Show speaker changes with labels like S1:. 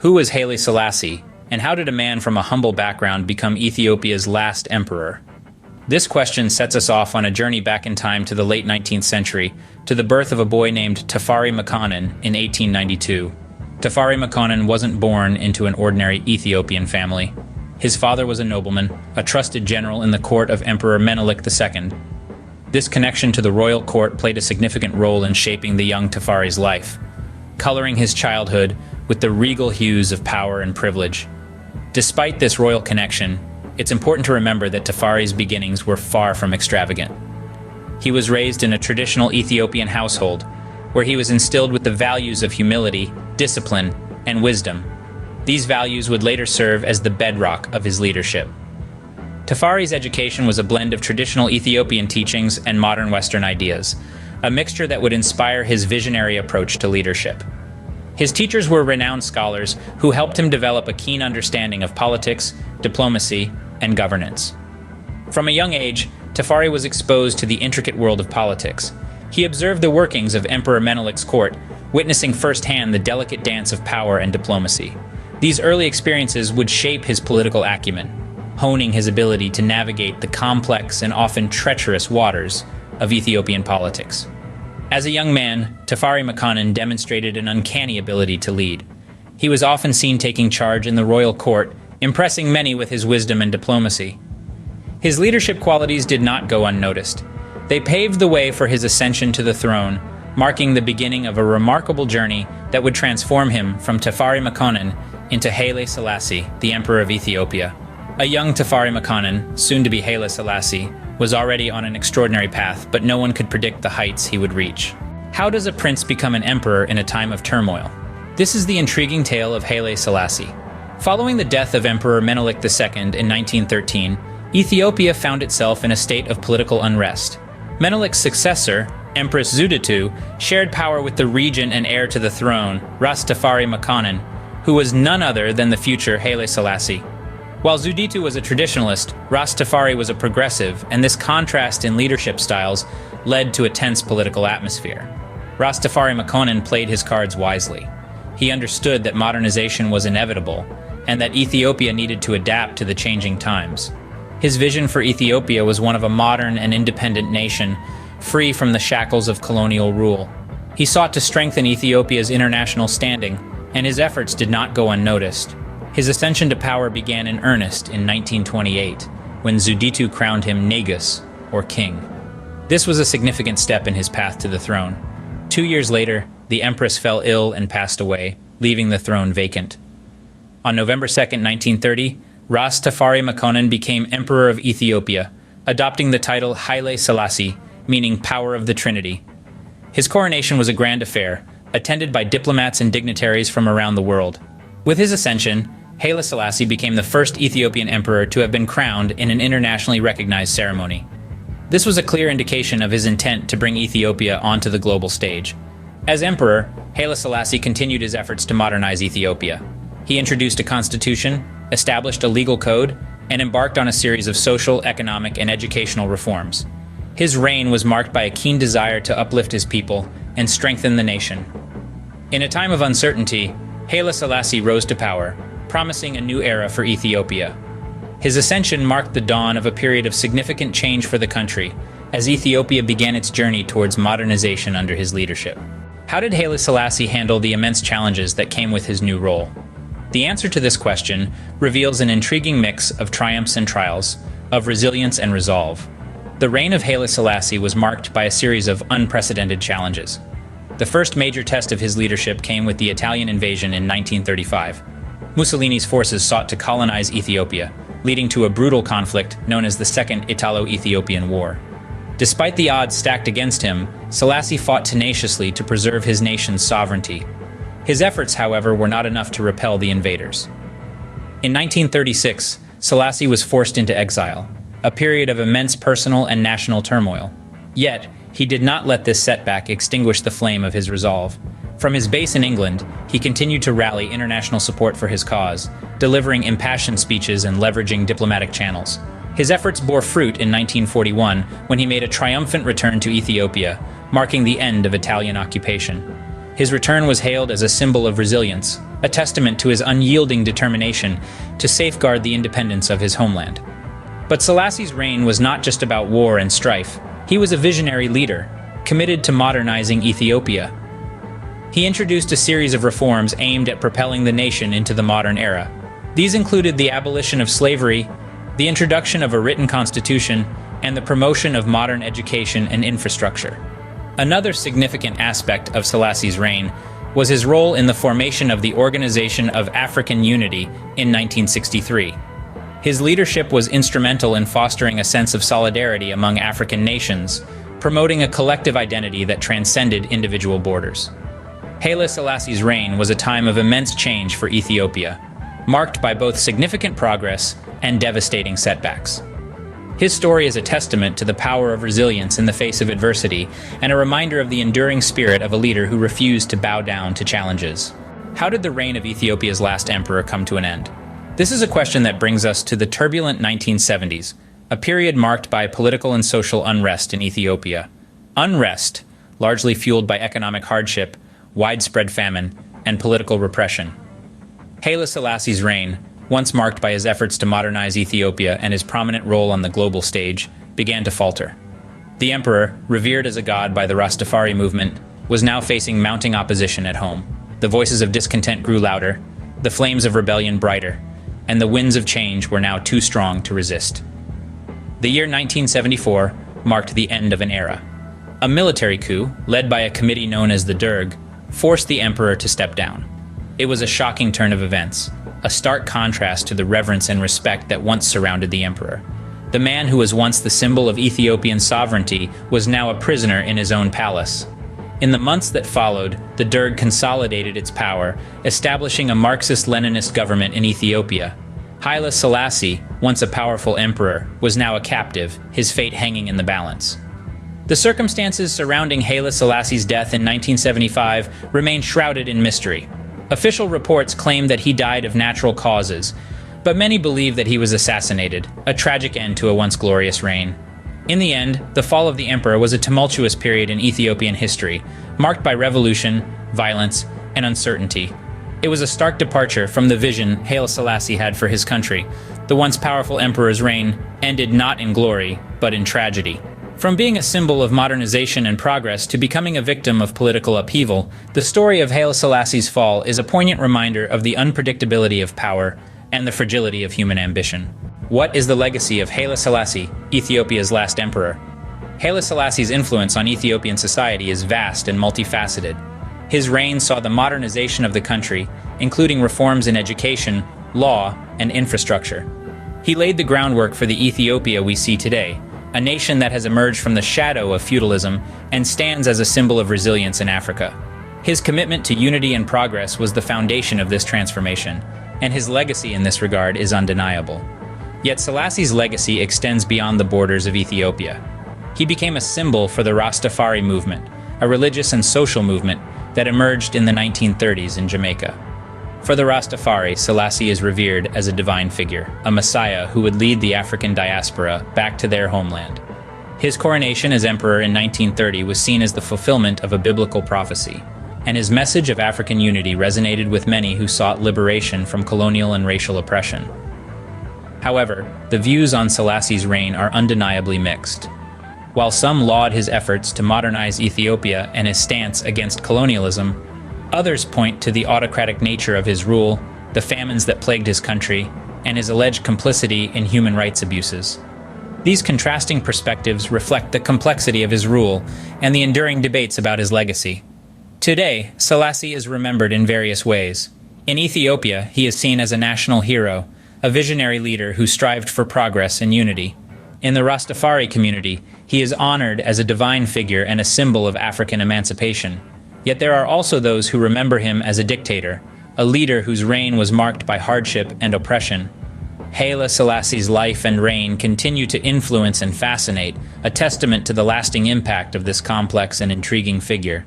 S1: Who was Haile Selassie, and how did a man from a humble background become Ethiopia's last emperor? This question sets us off on a journey back in time to the late 19th century, to the birth of a boy named Tafari Makonnen in 1892. Tafari Makonnen wasn't born into an ordinary Ethiopian family. His father was a nobleman, a trusted general in the court of Emperor Menelik II. This connection to the royal court played a significant role in shaping the young Tafari's life, coloring his childhood with the regal hues of power and privilege. Despite this royal connection, it's important to remember that Tafari's beginnings were far from extravagant. He was raised in a traditional Ethiopian household, where he was instilled with the values of humility, discipline, and wisdom. These values would later serve as the bedrock of his leadership. Tafari's education was a blend of traditional Ethiopian teachings and modern Western ideas, a mixture that would inspire his visionary approach to leadership. His teachers were renowned scholars who helped him develop a keen understanding of politics, diplomacy, and governance. From a young age, Tafari was exposed to the intricate world of politics. He observed the workings of Emperor Menelik's court, witnessing firsthand the delicate dance of power and diplomacy. These early experiences would shape his political acumen, honing his ability to navigate the complex and often treacherous waters of Ethiopian politics. As a young man, Tafari Makonnen demonstrated an uncanny ability to lead. He was often seen taking charge in the royal court, impressing many with his wisdom and diplomacy. His leadership qualities did not go unnoticed. They paved the way for his ascension to the throne, marking the beginning of a remarkable journey that would transform him from Tafari Makonnen into Haile Selassie, the Emperor of Ethiopia. A young Tafari Makonnen, soon to be Haile Selassie, was already on an extraordinary path, but no one could predict the heights he would reach. How does a prince become an emperor in a time of turmoil? This is the intriguing tale of Haile Selassie. Following the death of Emperor Menelik II in 1913, Ethiopia found itself in a state of political unrest. Menelik's successor, Empress Zuditu, shared power with the regent and heir to the throne, Ras Tafari Makonnen, who was none other than the future Haile Selassie. While Zuditu was a traditionalist, Ras Tafari was a progressive, and this contrast in leadership styles led to a tense political atmosphere. Ras Tafari Makonnen played his cards wisely. He understood that modernization was inevitable, and that Ethiopia needed to adapt to the changing times. His vision for Ethiopia was one of a modern and independent nation, free from the shackles of colonial rule. He sought to strengthen Ethiopia's international standing, and his efforts did not go unnoticed. His ascension to power began in earnest in 1928, when Zuditu crowned him Negus, or king. This was a significant step in his path to the throne. 2 years later, the empress fell ill and passed away, leaving the throne vacant. On November 2, 1930, Ras Tafari Makonnen became Emperor of Ethiopia, adopting the title Haile Selassie, meaning Power of the Trinity. His coronation was a grand affair, attended by diplomats and dignitaries from around the world. With his ascension, Haile Selassie became the first Ethiopian emperor to have been crowned in an internationally recognized ceremony. This was a clear indication of his intent to bring Ethiopia onto the global stage. As emperor, Haile Selassie continued his efforts to modernize Ethiopia. He introduced a constitution, established a legal code, and embarked on a series of social, economic, and educational reforms. His reign was marked by a keen desire to uplift his people and strengthen the nation. In a time of uncertainty, Haile Selassie rose to power, promising a new era for Ethiopia. His ascension marked the dawn of a period of significant change for the country, as Ethiopia began its journey towards modernization under his leadership. How did Haile Selassie handle the immense challenges that came with his new role? The answer to this question reveals an intriguing mix of triumphs and trials, of resilience and resolve. The reign of Haile Selassie was marked by a series of unprecedented challenges. The first major test of his leadership came with the Italian invasion in 1935. Mussolini's forces sought to colonize Ethiopia, leading to a brutal conflict known as the Second Italo-Ethiopian War. Despite the odds stacked against him, Selassie fought tenaciously to preserve his nation's sovereignty. His efforts, however, were not enough to repel the invaders. In 1936, Selassie was forced into exile, a period of immense personal and national turmoil. Yet, he did not let this setback extinguish the flame of his resolve. From his base in England, he continued to rally international support for his cause, delivering impassioned speeches and leveraging diplomatic channels. His efforts bore fruit in 1941 when he made a triumphant return to Ethiopia, marking the end of Italian occupation. His return was hailed as a symbol of resilience, a testament to his unyielding determination to safeguard the independence of his homeland. But Selassie's reign was not just about war and strife. He was a visionary leader, committed to modernizing Ethiopia. He introduced a series of reforms aimed at propelling the nation into the modern era. These included the abolition of slavery, the introduction of a written constitution, and the promotion of modern education and infrastructure. Another significant aspect of Selassie's reign was his role in the formation of the Organization of African Unity in 1963. His leadership was instrumental in fostering a sense of solidarity among African nations, promoting a collective identity that transcended individual borders. Haile Selassie's reign was a time of immense change for Ethiopia, marked by both significant progress and devastating setbacks. His story is a testament to the power of resilience in the face of adversity and a reminder of the enduring spirit of a leader who refused to bow down to challenges. How did the reign of Ethiopia's last emperor come to an end? This is a question that brings us to the turbulent 1970s, a period marked by political and social unrest in Ethiopia. Unrest, largely fueled by economic hardship, widespread famine, and political repression. Haile Selassie's reign, once marked by his efforts to modernize Ethiopia and his prominent role on the global stage, began to falter. The emperor, revered as a god by the Rastafari movement, was now facing mounting opposition at home. The voices of discontent grew louder, the flames of rebellion brighter, and the winds of change were now too strong to resist. The year 1974 marked the end of an era. A military coup, led by a committee known as the Derg, forced the emperor to step down. It was a shocking turn of events, a stark contrast to the reverence and respect that once surrounded the emperor. The man who was once the symbol of Ethiopian sovereignty was now a prisoner in his own palace. In the months that followed, the Derg consolidated its power, establishing a Marxist-Leninist government in Ethiopia. Haile Selassie, once a powerful emperor, was now a captive, his fate hanging in the balance. The circumstances surrounding Haile Selassie's death in 1975 remain shrouded in mystery. Official reports claim that he died of natural causes, but many believe that he was assassinated, a tragic end to a once glorious reign. In the end, the fall of the emperor was a tumultuous period in Ethiopian history, marked by revolution, violence, and uncertainty. It was a stark departure from the vision Haile Selassie had for his country. The once powerful emperor's reign ended not in glory, but in tragedy. From being a symbol of modernization and progress to becoming a victim of political upheaval, the story of Haile Selassie's fall is a poignant reminder of the unpredictability of power and the fragility of human ambition. What is the legacy of Haile Selassie, Ethiopia's last emperor? Haile Selassie's influence on Ethiopian society is vast and multifaceted. His reign saw the modernization of the country, including reforms in education, law, and infrastructure. He laid the groundwork for the Ethiopia we see today, a nation that has emerged from the shadow of feudalism and stands as a symbol of resilience in Africa. His commitment to unity and progress was the foundation of this transformation, and his legacy in this regard is undeniable. Yet Selassie's legacy extends beyond the borders of Ethiopia. He became a symbol for the Rastafari movement, a religious and social movement that emerged in the 1930s in Jamaica. For the Rastafari, Selassie is revered as a divine figure, a messiah who would lead the African diaspora back to their homeland. His coronation as emperor in 1930 was seen as the fulfillment of a biblical prophecy, and his message of African unity resonated with many who sought liberation from colonial and racial oppression. However, the views on Selassie's reign are undeniably mixed. While some laud his efforts to modernize Ethiopia and his stance against colonialism, others point to the autocratic nature of his rule, the famines that plagued his country, and his alleged complicity in human rights abuses. These contrasting perspectives reflect the complexity of his rule and the enduring debates about his legacy. Today, Selassie is remembered in various ways. In Ethiopia, he is seen as a national hero, a visionary leader who strived for progress and unity. In the Rastafari community, he is honored as a divine figure and a symbol of African emancipation. Yet there are also those who remember him as a dictator, a leader whose reign was marked by hardship and oppression. Haile Selassie's life and reign continue to influence and fascinate, a testament to the lasting impact of this complex and intriguing figure.